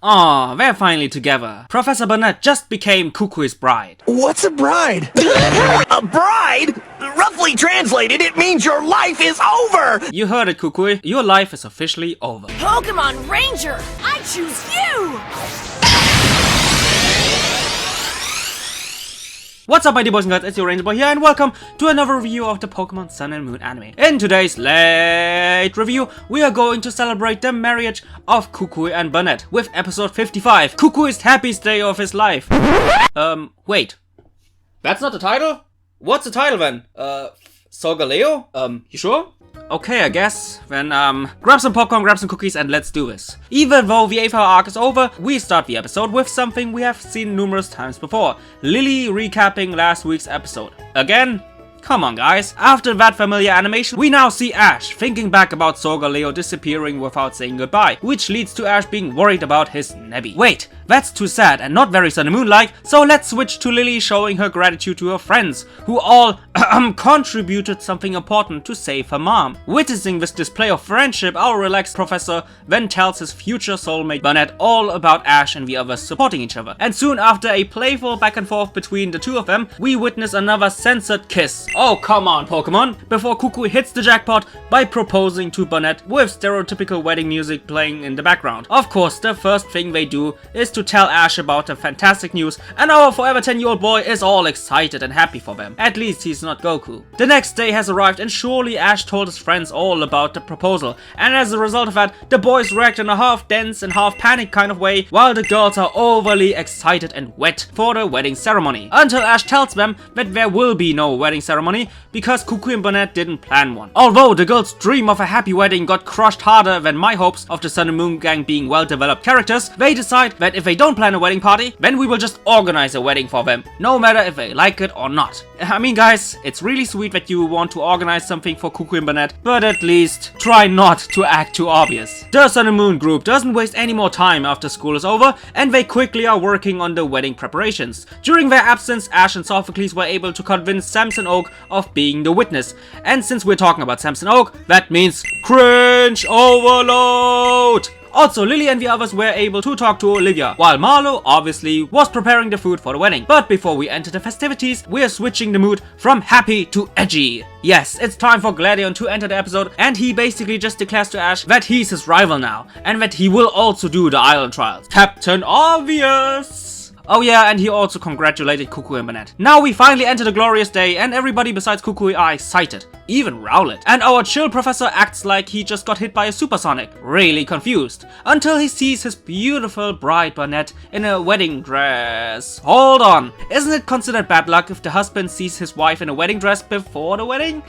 Aw, they're finally together. Professor Burnet just became Kukui's bride. What's a bride? A bride? Roughly translated, it means your life is over! You heard it, Kukui. Your life is officially over. Pokemon Ranger, I choose you! What's up, my dear boys and girls, it's your Ranger Boy here, and welcome to another review of the Pokemon Sun and Moon anime. In today's late review, we are going to celebrate the marriage of Kukui and Burnet with episode 55, Kukui's happiest day of his life. Wait. That's not the title? What's the title then? Solgaleo? You sure? Okay, I guess. Then, grab some popcorn, grab some cookies, and let's do this. Even though the 8-hour arc is over, we start the episode with something we have seen numerous times before. Lily recapping last week's episode. Again? Come on, guys. After that familiar animation, we now see Ash thinking back about Solgaleo disappearing without saying goodbye, which leads to Ash being worried about his Nebby. Wait, that's too sad and not very Sun and Moon-like, so let's switch to Lily showing her gratitude to her friends, who all contributed something important to save her mom. Witnessing this display of friendship, our relaxed professor then tells his future soulmate Burnet all about Ash and the others supporting each other. And soon after a playful back and forth between the two of them, we witness another censored kiss. Oh, come on, Pokemon! Before Kukui hits the jackpot by proposing to Burnet with stereotypical wedding music playing in the background. Of course, the first thing they do is to tell Ash about the fantastic news, and our forever 10-year-old boy is all excited and happy for them. At least he's not Goku. The next day has arrived, and surely Ash told his friends all about the proposal, and as a result of that, the boys react in a half dense and half panic kind of way, while the girls are overly excited and wet for the wedding ceremony. Until Ash tells them that there will be no wedding ceremony because Kukui and Burnet didn't plan one. Although the girls' dream of a happy wedding got crushed harder than my hopes of the Sun and Moon gang being well-developed characters, they decide that if they don't plan a wedding party, then we will just organize a wedding for them, no matter if they like it or not. I mean, guys, it's really sweet that you want to organize something for Kukui and Burnet, but at least try not to act too obvious. The Sun and Moon group doesn't waste any more time after school is over, and they quickly are working on the wedding preparations. During their absence, Ash and Sophocles were able to convince Samson Oak of being the witness. And since we're talking about Samson Oak, that means cringe overload! Also, Lily and the others were able to talk to Olivia, while Marlo obviously was preparing the food for the wedding. But before we enter the festivities, we're switching the mood from happy to edgy. Yes, it's time for Gladion to enter the episode, and he basically just declares to Ash that he's his rival now, and that he will also do the island trials. Captain Obvious! Oh yeah, and he also congratulated Kukui and Burnet. Now we finally enter the glorious day, and everybody besides Kukui are excited. Even Rowlet. And our chill professor acts like he just got hit by a supersonic, really confused, until he sees his beautiful bride Burnet in a wedding dress. Hold on, isn't it considered bad luck if the husband sees his wife in a wedding dress before the wedding?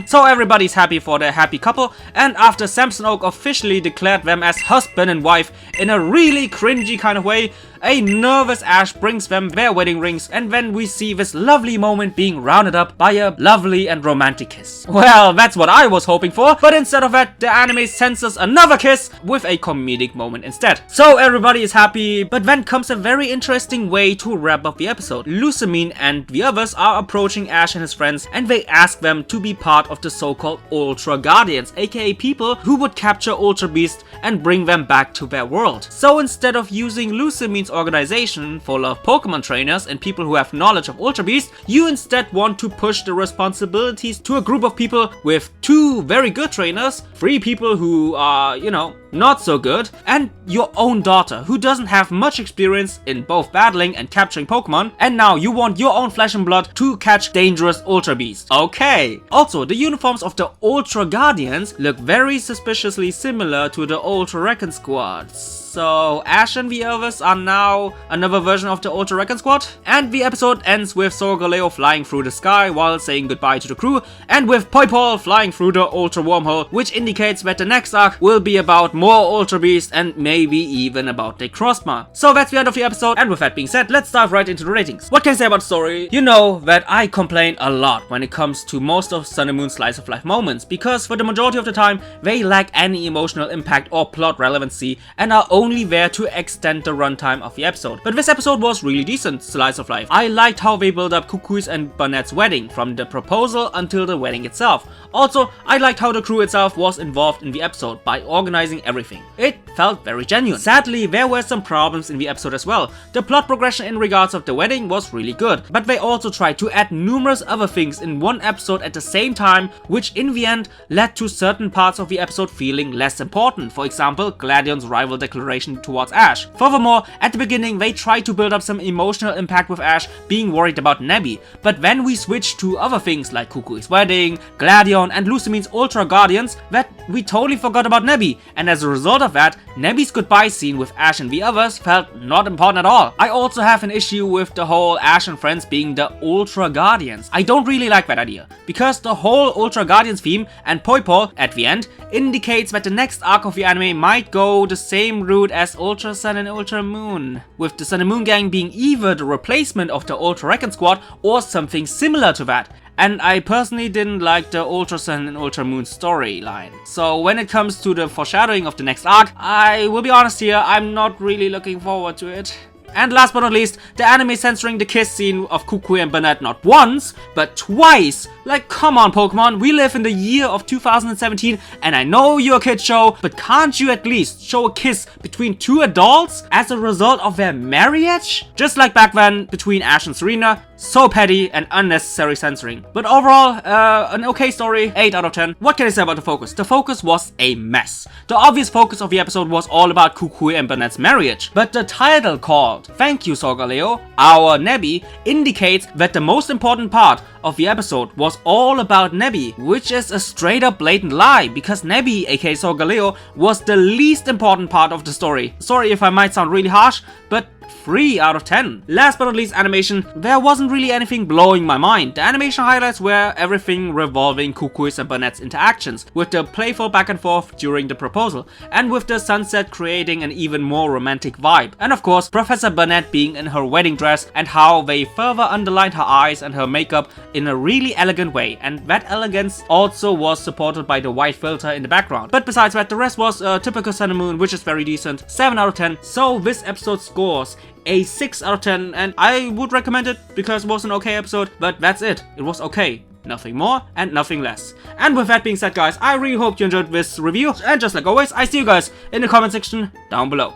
So everybody's happy for the happy couple, and after Samson Oak officially declared them as husband and wife in a really cringy kind of way, a nervous Ash brings them their wedding rings, and then we see this lovely moment being rounded up by a lovely and romantic kiss. Well, that's what I was hoping for, but instead of that, the anime censors another kiss with a comedic moment instead. So everybody is happy, but then comes a very interesting way to wrap up the episode. Lucamine and the others are approaching Ash and his friends, and they ask them to be part of the so-called Ultra Guardians, aka people who would capture Ultra Beasts and bring them back to their world. So instead of using Lucamine's organization full of Pokemon trainers and people who have knowledge of Ultra Beasts, you instead want to push the responsibilities to a group of people with 2 very good trainers, 3 people who are, you know, not so good, and your own daughter who doesn't have much experience in both battling and capturing Pokemon, and now you want your own flesh and blood to catch dangerous Ultra Beasts. Okay. Also, the uniforms of the Ultra Guardians look very suspiciously similar to the Ultra Recon Squads. So Ash and the others are now another version of the Ultra Recon Squad, and the episode ends with Solgaleo flying through the sky while saying goodbye to the crew, and with Poipole flying through the Ultra Wormhole, which indicates that the next arc will be about more Ultra Beasts and maybe even about the Crossma. So that's the end of the episode, and with that being said, let's dive right into the ratings. What can I say about the story? You know that I complain a lot when it comes to most of Sun and Moon slice of life moments, because for the majority of the time, they lack any emotional impact or plot relevancy and are only there to extend the runtime of the episode. But this episode was really decent slice of life. I liked how they built up Kukui's and Burnet's wedding, from the proposal until the wedding itself. Also, I liked how the crew itself was was involved in the episode by organizing everything. It felt very genuine. Sadly, there were some problems in the episode as well. The plot progression in regards of the wedding was really good, but they also tried to add numerous other things in one episode at the same time, which in the end led to certain parts of the episode feeling less important. For example, Gladion's rival declaration towards Ash. Furthermore, at the beginning they tried to build up some emotional impact with Ash being worried about Nebby, but when we switched to other things like Kukui's wedding, Gladion and Lucimine's Ultra Guardians, that we totally forgot about Nebby, and as a result of that, Nebby's goodbye scene with Ash and the others felt not important at all. I also have an issue with the whole Ash and friends being the Ultra Guardians. I don't really like that idea, because the whole Ultra Guardians theme and Poipole at the end indicates that the next arc of the anime might go the same route as Ultra Sun and Ultra Moon, with the Sun and Moon gang being either the replacement of the Ultra Recon Squad or something similar to that. And I personally didn't like the Ultra Sun and Ultra Moon storyline. So when it comes to the foreshadowing of the next arc, I will be honest here, I'm not really looking forward to it. And last but not least, the anime censoring the kiss scene of Kukui and Burnet not once, but twice. Like, come on Pokemon, we live in the year of 2017 and I know you're a kid show, but can't you at least show a kiss between two adults as a result of their marriage? Just like back then between Ash and Serena, so petty and unnecessary censoring. But overall, an okay story, 8 out of 10. What can I say about the focus? The focus was a mess. The obvious focus of the episode was all about Kukui and Burnet's marriage, but the title called "Thank You Solgaleo, Our Nebby" indicates that the most important part of the episode was all about Nebby, which is a straight up blatant lie, because Nebby, aka Solgaleo, was the least important part of the story. Sorry if I might sound really harsh, but 3 out of 10. Last but not least, animation. There wasn't really anything blowing my mind. The animation highlights were everything revolving Kukui's and Burnet's interactions, with the playful back and forth during the proposal, and with the sunset creating an even more romantic vibe. And of course, Professor Burnet being in her wedding dress and how they further underlined her eyes and her makeup in a really elegant way, and that elegance also was supported by the white filter in the background. But besides that, the rest was typical Sun and Moon, which is very decent. 7 out of 10. So this episode scores a 6 out of 10, and I would recommend it because it was an okay episode, but that's it. It was okay. Nothing more and nothing less. And with that being said, guys, I really hope you enjoyed this review, and just like always, I see you guys in the comment section down below.